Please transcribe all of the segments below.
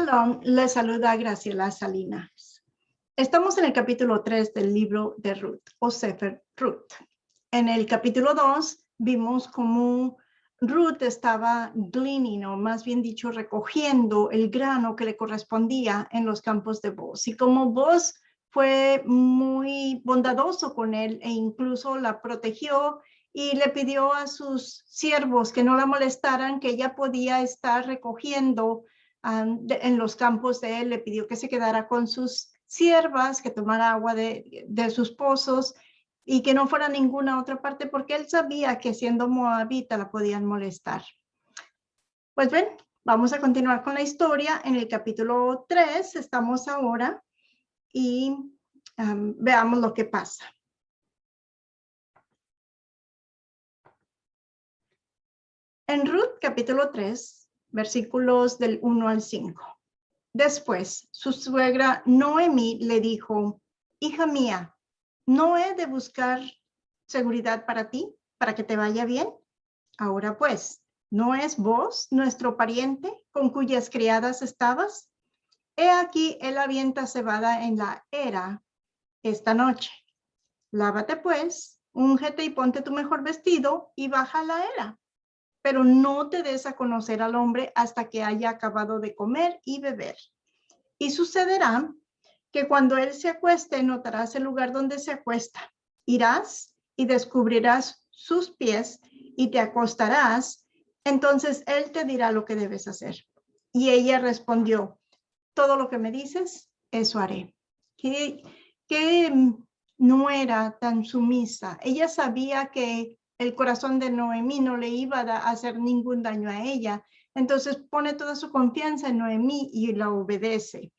Hola, les saluda Graciela Salinas. Estamos en el capítulo 3 del libro de Ruth, o Sefer Ruth. En el capítulo 2 vimos cómo Ruth estaba gleaning, o más bien dicho, recogiendo el grano que le correspondía en los campos de Boaz. Y como Boaz fue muy bondadoso con él e incluso la protegió y le pidió a sus siervos que no la molestaran, que ella podía estar recogiendo en los campos de él, le pidió que se quedara con sus siervas, que tomara agua de sus pozos y que no fuera a ninguna otra parte porque él sabía que siendo moabita la podían molestar. Pues ven, vamos a continuar con la historia. En el capítulo 3 estamos ahora y veamos lo que pasa. En Ruth capítulo 3, versículos del 1 al 5. Después, su suegra Noemí le dijo: hija mía, ¿no he de buscar seguridad para ti, para que te vaya bien? Ahora pues, ¿no es vos nuestro pariente con cuyas criadas estabas? He aquí, él avienta cebada en la era esta noche. Lávate pues, úngete y ponte tu mejor vestido y baja la era. Pero no te des a conocer al hombre hasta que haya acabado de comer y beber. Y sucederá que cuando él se acueste, notarás el lugar donde se acuesta. Irás y descubrirás sus pies y te acostarás. Entonces él te dirá lo que debes hacer. Y ella respondió: todo lo que me dices, eso haré. Que no era tan sumisa. Ella sabía que el corazón de Noemí no le iba a hacer ningún daño a ella. Entonces pone toda su confianza en Noemí y la obedece.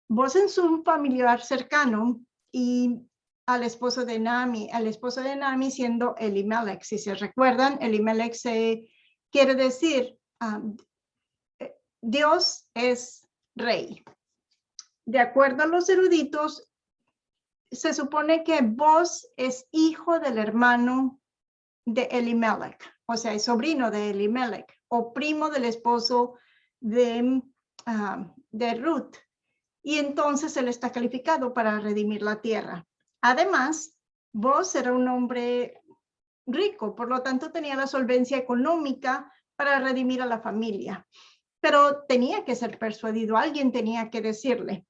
Vos en su familiar cercano y al esposo de Naomi siendo Elimelech. Si se recuerdan, Elimelech quiere decir Dios es rey. De acuerdo a los eruditos, se supone que Boaz es hijo del hermano de Elimelech, o sea, es sobrino de Elimelech o primo del esposo de Ruth. Y entonces él está calificado para redimir la tierra. Además, Boaz era un hombre rico, por lo tanto tenía la solvencia económica para redimir a la familia. Pero tenía que ser persuadido, alguien tenía que decirle.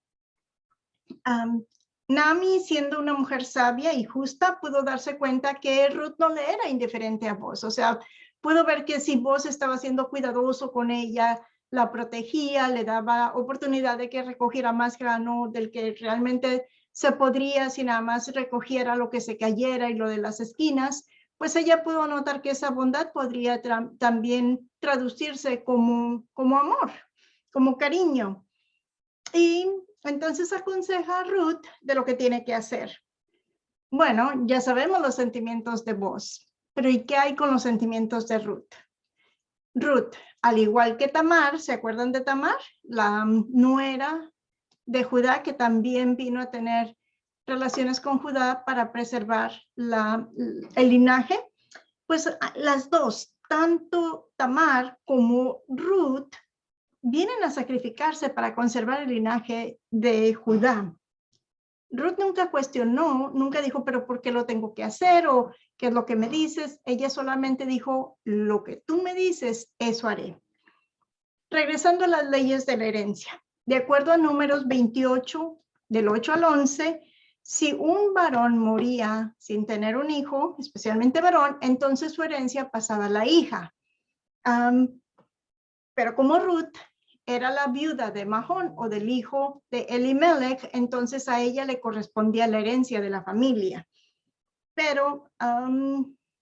Naomi, siendo una mujer sabia y justa, pudo darse cuenta que Ruth no le era indiferente a Boaz. O sea, pudo ver que si Boaz estaba siendo cuidadoso con ella, la protegía, le daba oportunidad de que recogiera más grano del que realmente se podría si nada más recogiera lo que se cayera y lo de las esquinas, pues ella pudo notar que esa bondad podría también traducirse como amor, como cariño. Y entonces aconseja a Ruth de lo que tiene que hacer. Bueno, ya sabemos los sentimientos de Boaz, pero ¿y qué hay con los sentimientos de Ruth? Ruth, al igual que Tamar, ¿se acuerdan de Tamar? La nuera de Judá que también vino a tener relaciones con Judá para preservar el linaje. Pues las dos, tanto Tamar como Ruth, vienen a sacrificarse para conservar el linaje de Judá. Ruth nunca cuestionó, nunca dijo, pero ¿por qué lo tengo que hacer? O ¿qué es lo que me dices? Ella solamente dijo, lo que tú me dices, eso haré. Regresando a las leyes de la herencia. De acuerdo a Números 28, del 8 al 11, si un varón moría sin tener un hijo, especialmente varón, entonces su herencia pasaba a la hija. Pero como Ruth era la viuda de Mahón o del hijo de Elimelech, entonces a ella le correspondía la herencia de la familia. Pero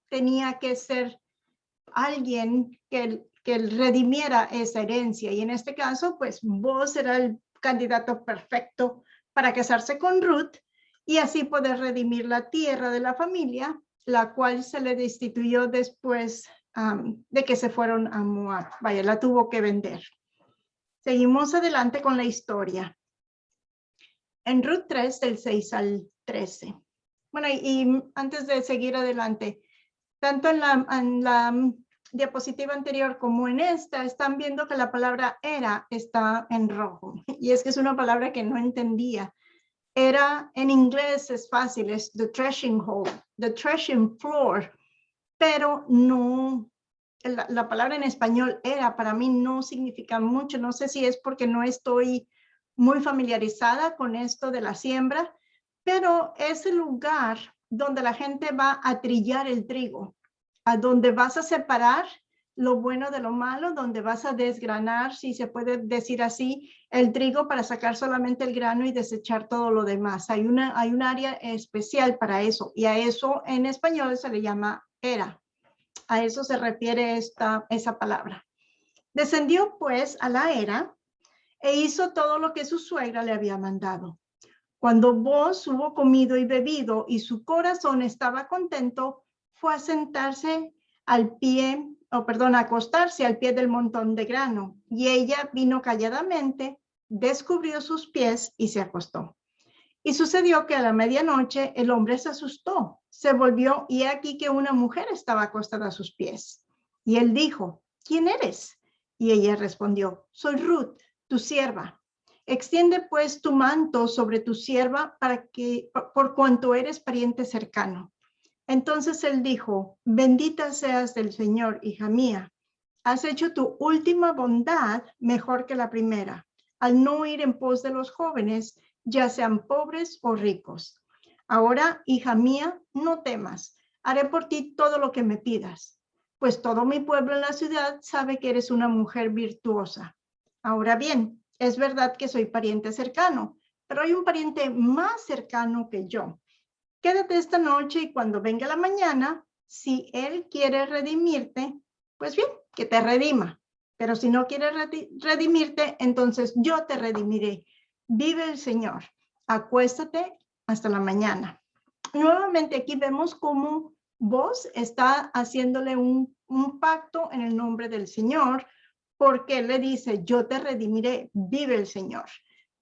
tenía que ser alguien que redimiera esa herencia. Y en este caso, pues Boaz era el candidato perfecto para casarse con Ruth y así poder redimir la tierra de la familia, la cual se le destituyó después de que se fueron a Moab. Vaya, la tuvo que vender. Seguimos adelante con la historia. En Ruth 3, del 6 al 13. Bueno, y antes de seguir adelante, tanto en la diapositiva anterior como en esta, están viendo que la palabra era está en rojo. Y es que es una palabra que no entendía. Era en inglés es fácil, es the threshing hole, the threshing floor, pero no, la palabra en español era para mí no significa mucho. No sé si es porque no estoy muy familiarizada con esto de la siembra, pero es el lugar donde la gente va a trillar el trigo, a donde vas a separar lo bueno de lo malo, donde vas a desgranar, si se puede decir así, el trigo para sacar solamente el grano y desechar todo lo demás. Hay un área especial para eso, y a eso en español se le llama era. A eso se refiere esa palabra. Descendió pues a la era e hizo todo lo que su suegra le había mandado. Cuando Boaz hubo comido y bebido y su corazón estaba contento, fue a sentarse al pie, a acostarse al pie del montón de grano. Y ella vino calladamente, descubrió sus pies y se acostó. Y sucedió que a la medianoche el hombre se asustó, se volvió y he aquí que una mujer estaba acostada a sus pies. Y él dijo, ¿quién eres? Y ella respondió, soy Ruth, tu sierva. Extiende pues tu manto sobre tu sierva por cuanto eres pariente cercano. Entonces él dijo, bendita seas del Señor, hija mía. Has hecho tu última bondad mejor que la primera, al no ir en pos de los jóvenes, ya sean pobres o ricos. Ahora, hija mía, no temas. Haré por ti todo lo que me pidas, pues todo mi pueblo en la ciudad sabe que eres una mujer virtuosa. Ahora bien, es verdad que soy pariente cercano, pero hay un pariente más cercano que yo. Quédate esta noche y cuando venga la mañana, si él quiere redimirte, pues bien, que te redima. Pero si no quiere redimirte, entonces yo te redimiré. Vive el Señor. Acuéstate hasta la mañana. Nuevamente aquí vemos cómo Boaz está haciéndole un pacto en el nombre del Señor, porque le dice, yo te redimiré, vive el Señor.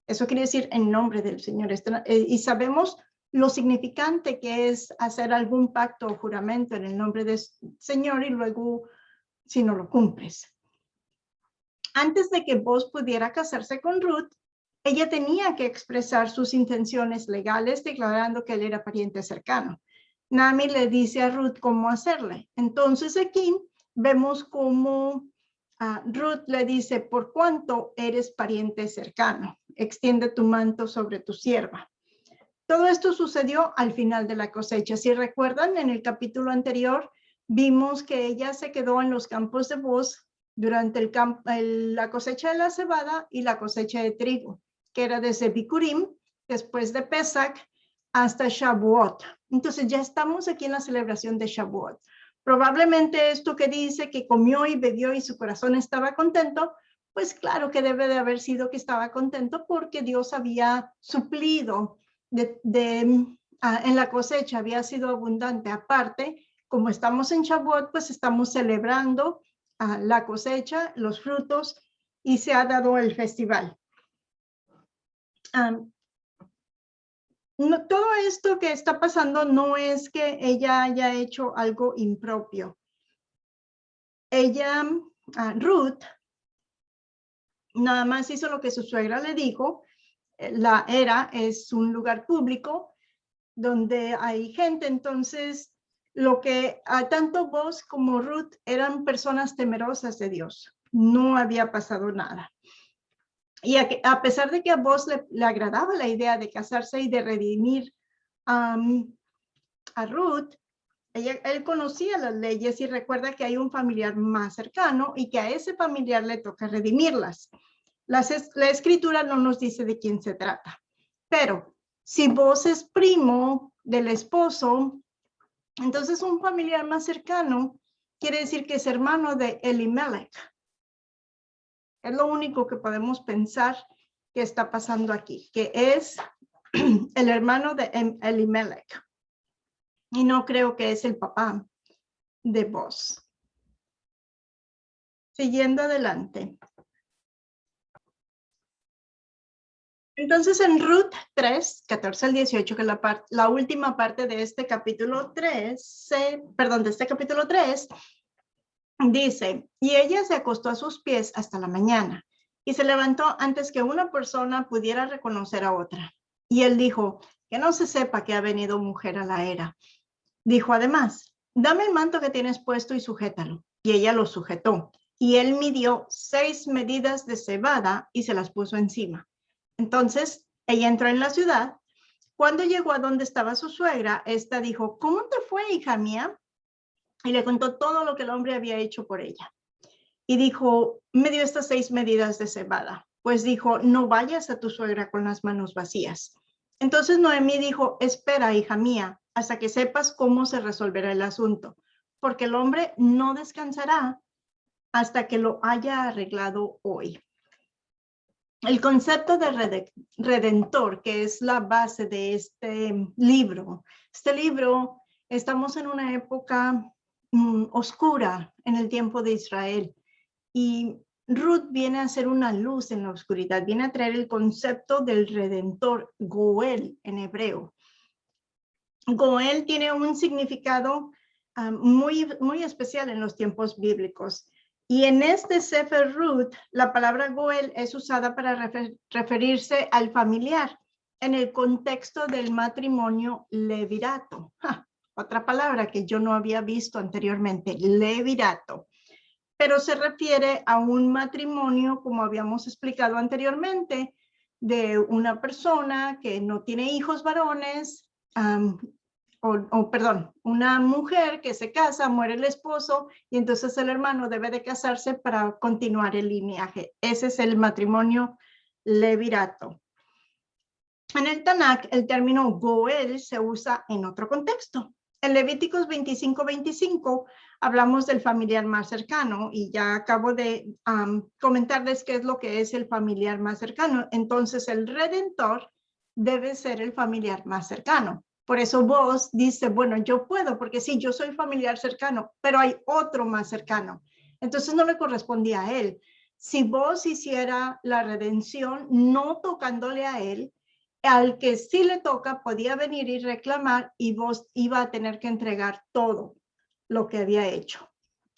Eso quiere decir en nombre del Señor. Y sabemos lo significante que es hacer algún pacto o juramento en el nombre del Señor y luego si no lo cumples. Antes de que Boaz pudiera casarse con Ruth, ella tenía que expresar sus intenciones legales declarando que él era pariente cercano. Naomi le dice a Ruth cómo hacerle. Entonces aquí vemos cómo Ruth le dice, por cuanto eres pariente cercano, extiende tu manto sobre tu sierva. Todo esto sucedió al final de la cosecha. Si recuerdan, en el capítulo anterior vimos que ella se quedó en los campos de Boaz durante la cosecha de la cebada y la cosecha de trigo, que era desde Bikurim, después de Pesach, hasta Shavuot. Entonces ya estamos aquí en la celebración de Shavuot. Probablemente esto que dice que comió y bebió y su corazón estaba contento, pues claro que debe de haber sido que estaba contento porque Dios había suplido en la cosecha, había sido abundante. Aparte, como estamos en Shavuot, pues estamos celebrando la cosecha, los frutos, y se ha dado el festival. Todo esto que está pasando no es que ella haya hecho algo impropio. Ella, Ruth, nada más hizo lo que su suegra le dijo. La era es un lugar público donde hay gente, entonces lo que tanto Boaz como Ruth eran personas temerosas de Dios. No había pasado nada. Y a pesar de que a Boaz le agradaba la idea de casarse y de redimir a Ruth, él conocía las leyes y recuerda que hay un familiar más cercano y que a ese familiar le toca redimirlas. La escritura no nos dice de quién se trata, pero si Boaz es primo del esposo, entonces un familiar más cercano quiere decir que es hermano de Elimelech. Es lo único que podemos pensar que está pasando aquí, que es el hermano de Elimelech. Y no creo que es el papá de Boaz. Siguiendo adelante. Entonces en Ruth 3, 14 al 18, que es la última parte de este capítulo 3, de este capítulo 3, Dice, y ella se acostó a sus pies hasta la mañana y se levantó antes que una persona pudiera reconocer a otra. Y él dijo, que no se sepa que ha venido mujer a la era. Dijo además, dame el manto que tienes puesto y sujétalo. Y ella lo sujetó. Y él midió 6 medidas de cebada y se las puso encima. Entonces ella entró en la ciudad. Cuando llegó a donde estaba su suegra, esta dijo, ¿cómo te fue, hija mía? Y le contó todo lo que el hombre había hecho por ella. Y dijo, me dio estas 6 medidas de cebada. Pues dijo, no vayas a tu suegra con las manos vacías. Entonces Noemí dijo, espera, hija mía, hasta que sepas cómo se resolverá el asunto, porque el hombre no descansará hasta que lo haya arreglado hoy. El concepto de redentor, que es la base de este libro, estamos en una época oscura en el tiempo de Israel. Y Ruth viene a ser una luz en la oscuridad, viene a traer el concepto del redentor, Goel en hebreo. Goel tiene un significado muy especial en los tiempos bíblicos. Y en este Sefer Ruth, la palabra Goel es usada para referirse al familiar en el contexto del matrimonio levirato. Otra palabra que yo no había visto anteriormente, levirato. Pero se refiere a un matrimonio, como habíamos explicado anteriormente, de una persona que no tiene hijos varones, perdón, una mujer que se casa, muere el esposo y entonces el hermano debe de casarse para continuar el linaje. Ese es el matrimonio levirato. En el Tanakh, el término Goel se usa en otro contexto. En Levíticos 25:25 hablamos del familiar más cercano y ya acabo de comentarles qué es lo que es el familiar más cercano. Entonces el redentor debe ser el familiar más cercano. Por eso vos dice, bueno, yo puedo, porque sí, yo soy familiar cercano, pero hay otro más cercano. Entonces no le correspondía a él. Si vos hiciera la redención no tocándole a él, al que sí le toca podía venir y reclamar y vos iba a tener que entregar todo lo que había hecho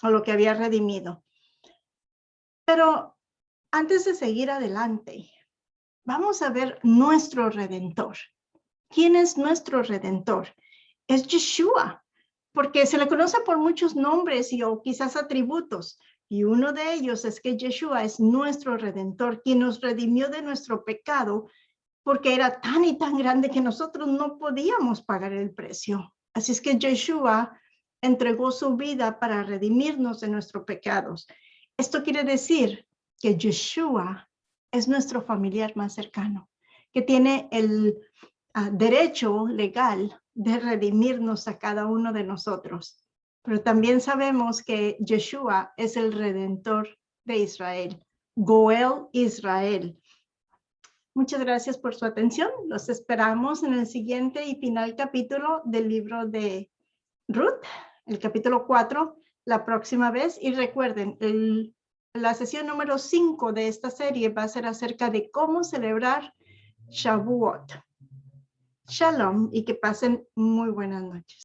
o lo que había redimido. Pero antes de seguir adelante, vamos a ver nuestro Redentor. ¿Quién es nuestro Redentor? Es Yeshua, porque se le conoce por muchos nombres o quizás atributos. Y uno de ellos es que Yeshua es nuestro Redentor, quien nos redimió de nuestro pecado, porque era tan y tan grande que nosotros no podíamos pagar el precio. Así es que Yeshua entregó su vida para redimirnos de nuestros pecados. Esto quiere decir que Yeshua es nuestro familiar más cercano, que tiene el derecho legal de redimirnos a cada uno de nosotros. Pero también sabemos que Yeshua es el Redentor de Israel, Goel Israel. Muchas gracias por su atención. Los esperamos en el siguiente y final capítulo del libro de Ruth, el capítulo 4, la próxima vez. Y recuerden, la sesión número 5 de esta serie va a ser acerca de cómo celebrar Shavuot. Shalom y que pasen muy buenas noches.